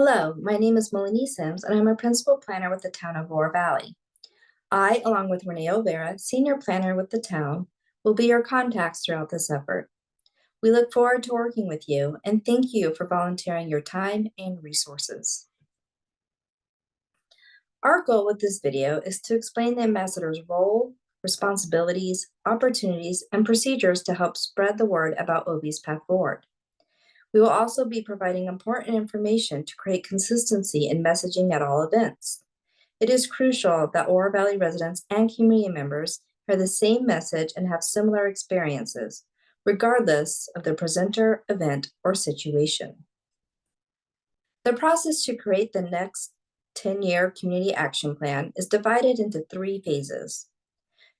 Hello, my name is Melanie Sims, and I'm a principal planner with the town of Oro Valley. I, along with Renee Olvera, senior planner with the town, will be your contacts throughout this effort. We look forward to working with you, and thank you for volunteering your time and resources. Our goal with this video is to explain the ambassador's role, responsibilities, opportunities, and procedures to help spread the word about OV's path forward. We will also be providing important information to create consistency in messaging at all events. It is crucial that Oro Valley residents and community members hear the same message and have similar experiences, regardless of the presenter, event, or situation. The process to create the next 10-year community action plan is divided into 3 phases.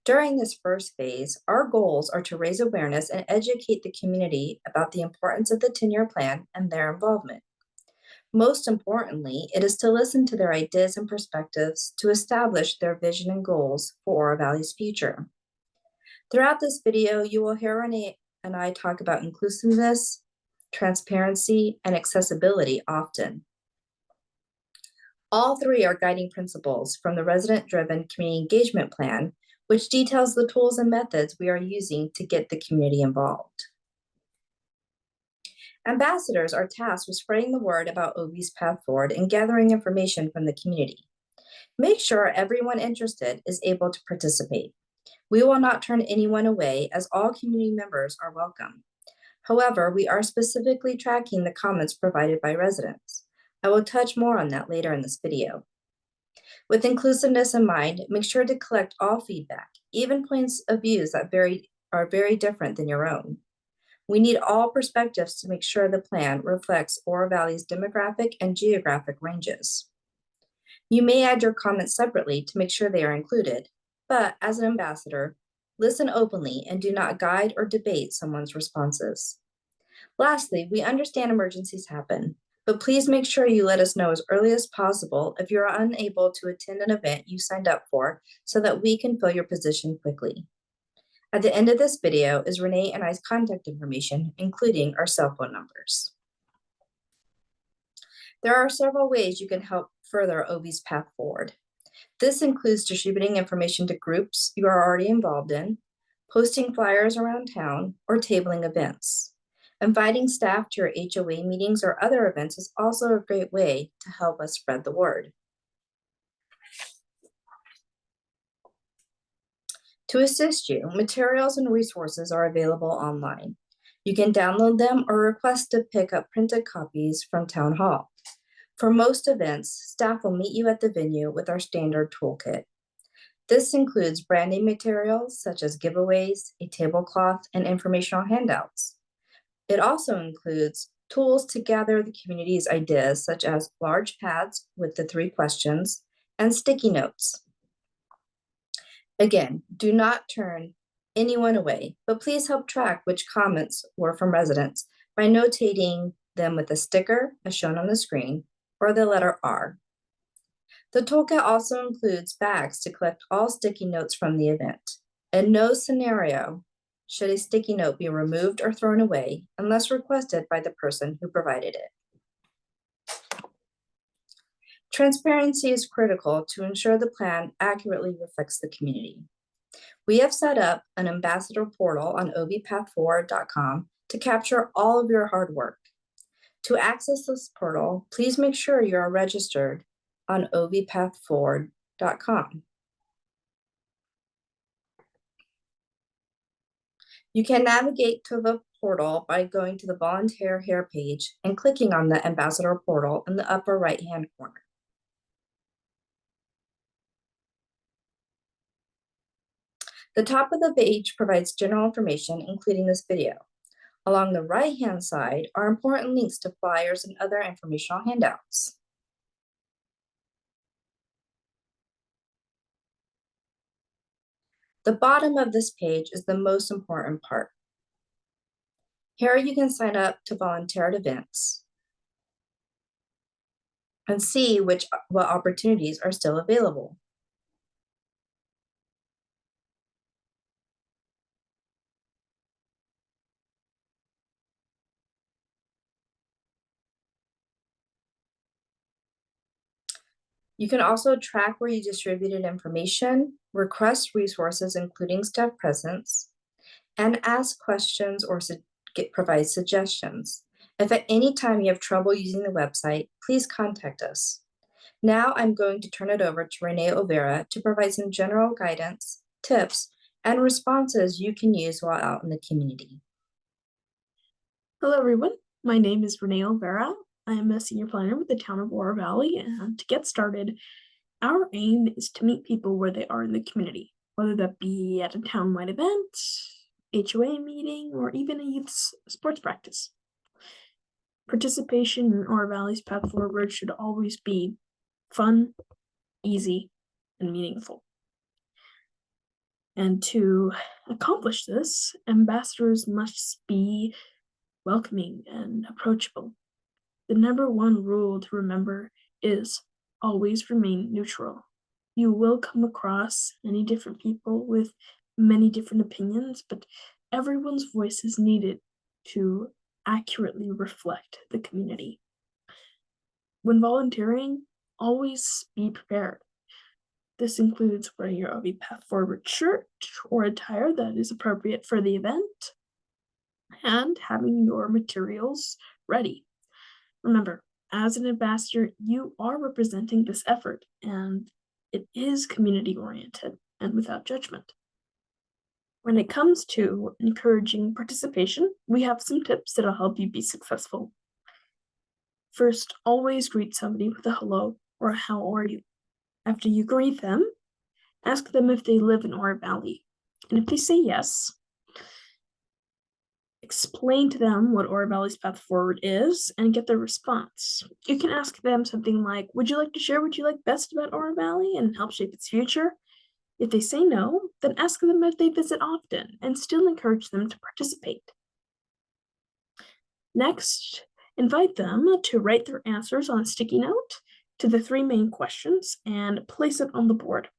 During this first phase, our goals are to raise awareness and educate the community about the importance of the 10-year plan and their involvement. Most importantly, it is to listen to their ideas and perspectives to establish their vision and goals for Oro Valley's future. Throughout this video, you will hear Renee and I talk about inclusiveness, transparency, and accessibility often. All 3 are guiding principles from the resident-driven community engagement plan, which details the tools and methods we are using to get the community involved. Ambassadors are tasked with spreading the word about OV's path forward and gathering information from the community. Make sure everyone interested is able to participate. We will not turn anyone away, as all community members are welcome. However, we are specifically tracking the comments provided by residents. I will touch more on that later in this video. With inclusiveness in mind, make sure to collect all feedback, even points of views that are very different than your own. We need all perspectives to make sure the plan reflects Oro Valley's demographic and geographic ranges. You may add your comments separately to make sure they are included, but as an ambassador, listen openly and do not guide or debate someone's responses. Lastly, we understand emergencies happen, but please make sure you let us know as early as possible if you're unable to attend an event you signed up for so that we can fill your position quickly. At the end of this video is Renee and I's contact information, including our cell phone numbers. There are several ways you can help further OV's path forward. This includes distributing information to groups you are already involved in, posting flyers around town, or tabling events. Inviting staff to your HOA meetings or other events is also a great way to help us spread the word. To assist you, materials and resources are available online. You can download them or request to pick up printed copies from Town Hall. For most events, staff will meet you at the venue with our standard toolkit. This includes branding materials such as giveaways, a tablecloth, and informational handouts. It also includes tools to gather the community's ideas, such as large pads with the 3 questions and sticky notes. Again, do not turn anyone away, but please help track which comments were from residents by notating them with a sticker, as shown on the screen, or the letter R. The toolkit also includes bags to collect all sticky notes from the event. In no scenario should a sticky note be removed or thrown away unless requested by the person who provided it. Transparency is critical to ensure the plan accurately reflects the community. We have set up an ambassador portal on ovpathforward.com to capture all of your hard work. To access this portal, please make sure you are registered on ovpathforward.com. You can navigate to the portal by going to the Volunteer Here page and clicking on the Ambassador portal in the upper right-hand corner. The top of the page provides general information, including this video. Along the right-hand side are important links to flyers and other informational handouts. The bottom of this page is the most important part. Here you can sign up to volunteer at events and see what opportunities are still available. You can also track where you distributed information, request resources, including staff presence, and ask questions or provide suggestions. If at any time you have trouble using the website, please contact us. Now I'm going to turn it over to Renee Overa to provide some general guidance, tips, and responses you can use while out in the community. Hello, everyone. My name is Renee Olvera. I am a senior planner with the town of Oro Valley, and to get started, our aim is to meet people where they are in the community, whether that be at a town-wide event, HOA meeting, or even a youth sports practice. Participation in Oro Valley's path forward should always be fun, easy, and meaningful. And to accomplish this, ambassadors must be welcoming and approachable. The number one rule to remember is always remain neutral. You will come across many different people with many different opinions, but everyone's voice is needed to accurately reflect the community. When volunteering, always be prepared. This includes wearing your OV Path Forward shirt or attire that is appropriate for the event, and having your materials ready. Remember, as an ambassador, you are representing this effort, and it is community-oriented and without judgment. When it comes to encouraging participation, we have some tips that'll help you be successful. First, always greet somebody with a hello or a how are you. After you greet them, ask them if they live in Oro Valley. And if they say yes, explain to them what Oro Valley's path forward is and get their response. You can ask them something like, would you like to share what you like best about Oro Valley and help shape its future? If they say no, then ask them if they visit often and still encourage them to participate. Next, invite them to write their answers on a sticky note to the 3 main questions and place it on the board.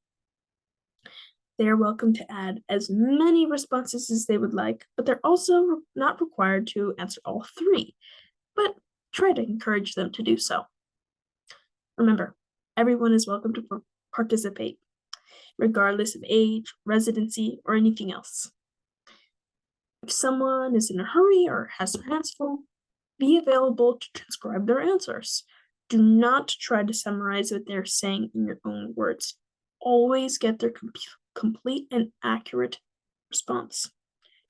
They are welcome to add as many responses as they would like, but they're also not required to answer all 3, but try to encourage them to do so. Remember, everyone is welcome to participate, regardless of age, residency, or anything else. If someone is in a hurry or has their hands full, be available to transcribe their answers. Do not try to summarize what they're saying in your own words. Always get their complete and accurate response.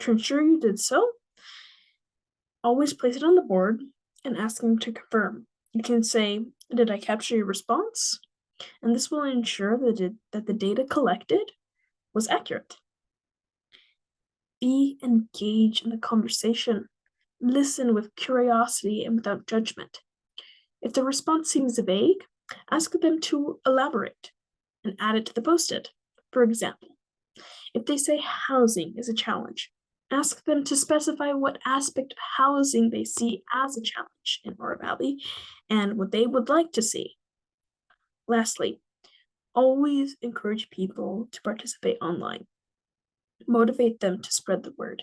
To ensure you did so, always place it on the board and ask them to confirm. You can say, did I capture your response? And this will ensure that the data collected was accurate. Be engaged in the conversation. Listen with curiosity and without judgment. If the response seems vague, ask them to elaborate and add it to the post-it. For example, if they say housing is a challenge, ask them to specify what aspect of housing they see as a challenge in Oro Valley and what they would like to see. Lastly, always encourage people to participate online. Motivate them to spread the word.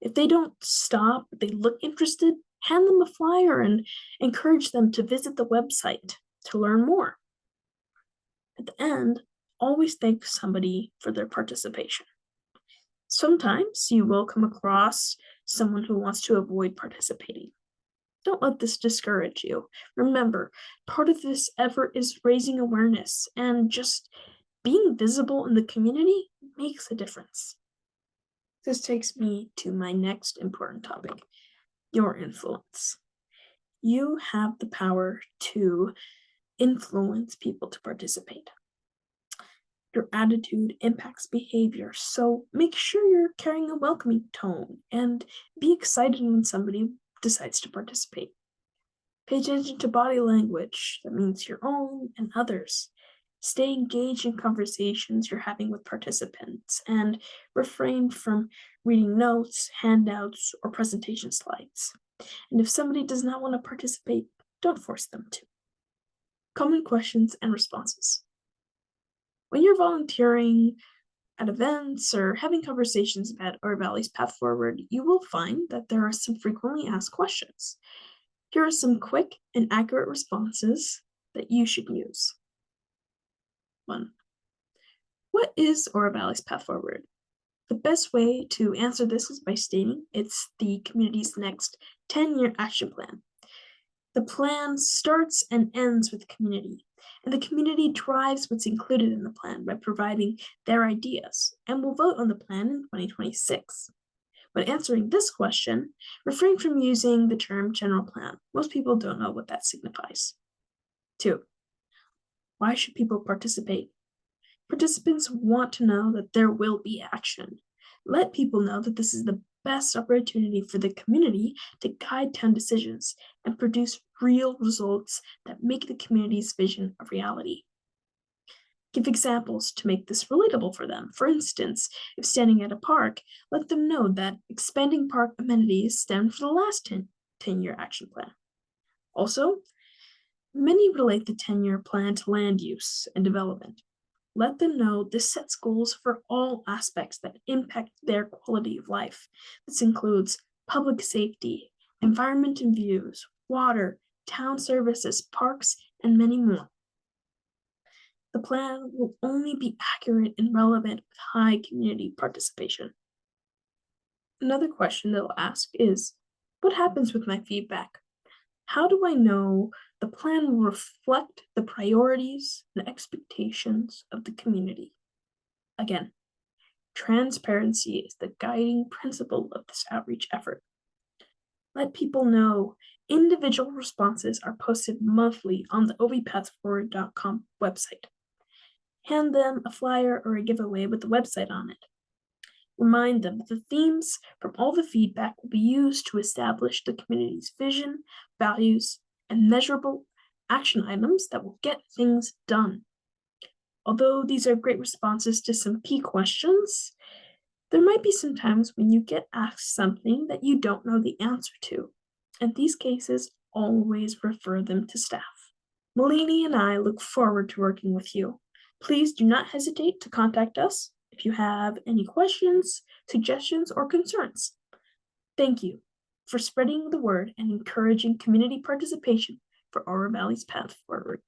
If they don't stop, but they look interested, hand them a flyer and encourage them to visit the website to learn more. At the end, always thank somebody for their participation. Sometimes you will come across someone who wants to avoid participating. Don't let this discourage you. Remember, part of this effort is raising awareness, and just being visible in the community makes a difference. This takes me to my next important topic, your influence. You have the power to influence people to participate. Your attitude impacts behavior, so make sure you're carrying a welcoming tone and be excited when somebody decides to participate. Pay attention to body language, that means your own and others. Stay engaged in conversations you're having with participants and refrain from reading notes, handouts, or presentation slides. And if somebody does not want to participate, don't force them to. Common questions and responses. When you're volunteering at events or having conversations about Oro Valley's path forward, you will find that there are some frequently asked questions. Here are some quick and accurate responses that you should use. 1. What is Oro Valley's path forward? The best way to answer this is by stating it's the community's next 10-year action plan. The plan starts and ends with the community, and the community drives what's included in the plan by providing their ideas, and will vote on the plan in 2026. When answering this question, refrain from using the term general plan. Most people don't know what that signifies. 2. Why should people participate? Participants want to know that there will be action. Let people know that this is the best opportunity for the community to guide town decisions and produce real results that make the community's vision a reality. Give examples to make this relatable for them. For instance, if standing at a park, let them know that expanding park amenities stemmed from the last 10-year action plan. Also, many relate the 10-year plan to land use and development. Let them know this sets goals for all aspects that impact their quality of life. This includes public safety, environment and views, water, town services, parks, and many more. The plan will only be accurate and relevant with high community participation. Another question they'll ask is, what happens with my feedback? How do I know the plan will reflect the priorities and expectations of the community? Again, transparency is the guiding principle of this outreach effort. Let people know individual responses are posted monthly on the ovpathforward.com website. Hand them a flyer or a giveaway with the website on it. Remind them that the themes from all the feedback will be used to establish the community's vision, values, and measurable action items that will get things done. Although these are great responses to some key questions, there might be some times when you get asked something that you don't know the answer to. In these cases, always refer them to staff. Malini and I look forward to working with you. Please do not hesitate to contact us if you have any questions, suggestions, or concerns. Thank you for spreading the word and encouraging community participation for Oro Valley's path forward.